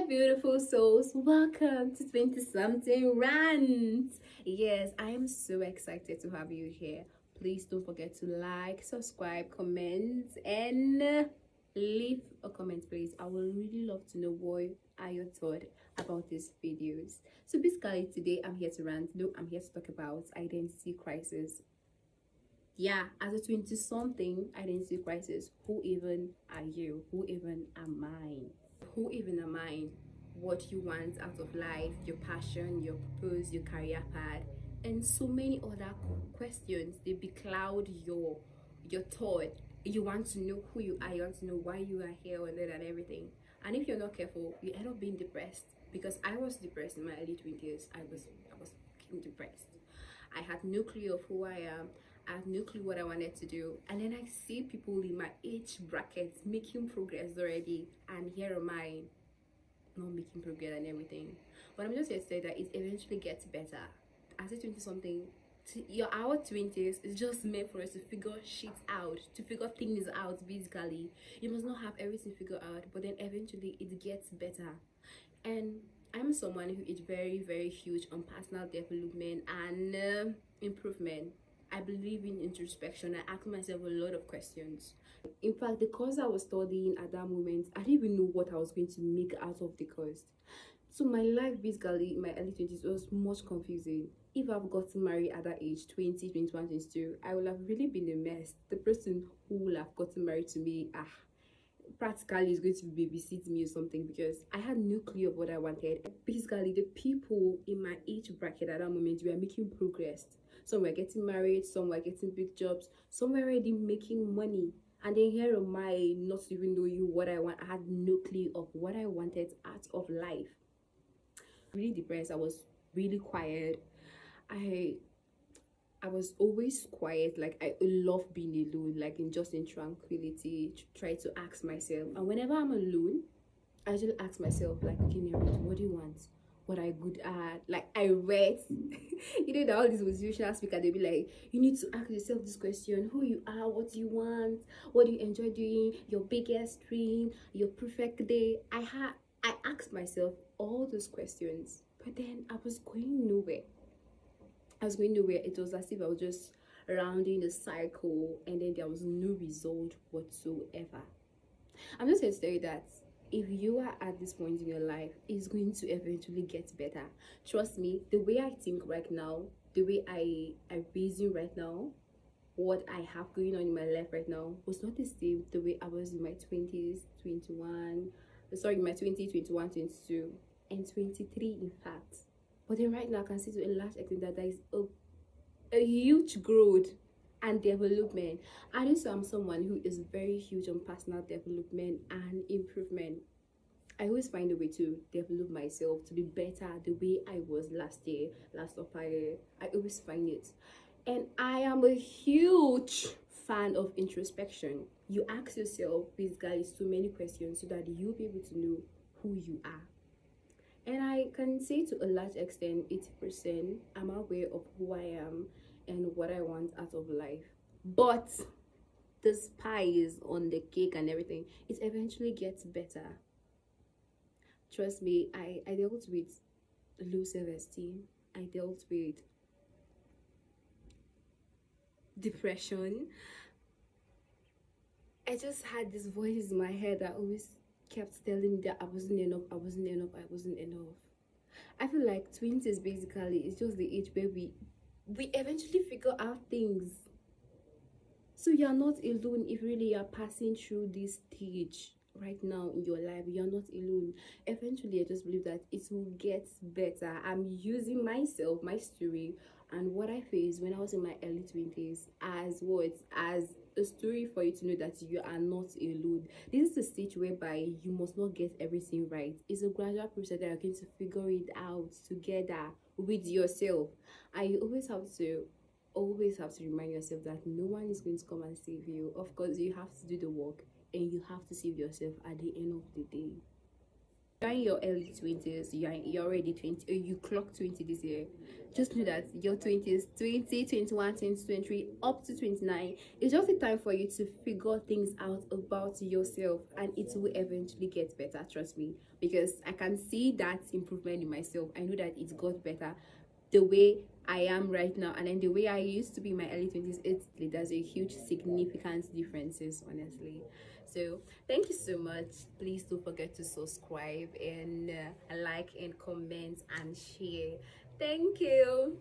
beautiful souls, welcome to 20 something rant. Yes, I am so excited to have you here. Please don't forget to like, subscribe, comment, and leave a comment, please. I will really love to know what are your thoughts about these videos. So basically today I'm here to rant. No, I'm here to talk about identity crisis. Yeah, as a 20 something identity crisis, who even are you? Who even am I? Who even am I? What you want out of life, your passion, your purpose, your career path, and so many other questions. They becloud your thought. You want to know who you are, you want to know why you are here and that and everything. And if you're not careful, you end up being depressed. Because I was depressed in my early 20s. I was fucking depressed. I had no clue of who I am. I had no clue what I wanted to do. And then I see people in my age bracket making progress already. And here am I, not making progress and everything. But I'm just here to say that it eventually gets better. As a 20 something, our 20s is just meant for us to figure shit out, to figure things out basically. You must not have everything figured out, but then eventually it gets better. And I'm someone who is very huge on personal development and improvement. I believe in introspection. I ask myself a lot of questions. In fact, the course I was studying at that moment, I didn't even know what I was going to make out of the course. So my life basically in my early 20s was much confusing. If I've gotten married at that age, 20, 21, 22, I would have really been a mess. The person who would have gotten married to me, practically is going to babysit me or something, because I had no clue of what I wanted. Basically, the people in my age bracket at that moment were making progress. Some were getting married, some were getting big jobs, some were already making money. And then here am I, not even knowing what I want. I had no clue of what I wanted out of life. Really depressed. I was really quiet. I was always quiet. Like, I love being alone, like in tranquility, try to ask myself. And whenever I'm alone, I just ask myself, like, okay, Nerut, what do you want? What are you good at? Like, I read you know that all these motivational speakers, they'll be like, you need to ask yourself this question: who you are, what do you want, what do you enjoy doing, your biggest dream, your perfect day. I asked myself all those questions, but then I was going nowhere. It was as if I was just rounding the cycle, and then there was no result whatsoever. I'm just here to tell you that if you are at this point in your life, it's going to eventually get better. Trust me, the way I think right now, the way I reason right now, what I have going on in my life right now was not the same the way I was in my 20s, 21, sorry, my 20, 21, 22, and 23 in fact. But then right now I can see to a large extent that there is a huge growth and development. And also I'm someone who is very huge on personal development and improvement. I always find a way to develop myself to be better the way I was last year, last upper year. I always find it. And I am a huge fan of introspection. You ask yourself basically so many questions so that you'll be able to know who you are. And I can say to a large extent, 80%, I'm aware of who I am and what I want out of life. But the spice on the cake and everything, it eventually gets better. Trust me, I dealt with low self-esteem. I dealt with depression. I just had this voice in my head that always kept telling me that I wasn't enough, I wasn't enough, I wasn't enough. I feel like 20s basically is just the age where we eventually figure out things. So you're not alone if really you're passing through this stage right now in your life. You're not alone. Eventually, I just believe that it will get better. I'm using myself, my story, and what I faced when I was in my early 20s as what? As a story for you to know that you are not alone. This is a stage whereby you must not get everything right. It's a gradual process that you're going to figure it out together with yourself. And you always have to remind yourself that no one is going to come and save you. Of course, you have to do the work and you have to save yourself at the end of the day. you're in your early 20s, you're already 20, you clocked 20 this year. Just know that your 20s, 20, 21, 20, 23, up to 29, it's just a time for you to figure things out about yourself, and it will eventually get better, trust me, because I can see that improvement in myself. I know that it got better, the way I am right now and then the way I used to be in my early 20s. There's a huge significant differences, honestly. So thank you so much. Please don't forget to subscribe and like and comment and share. Thank you.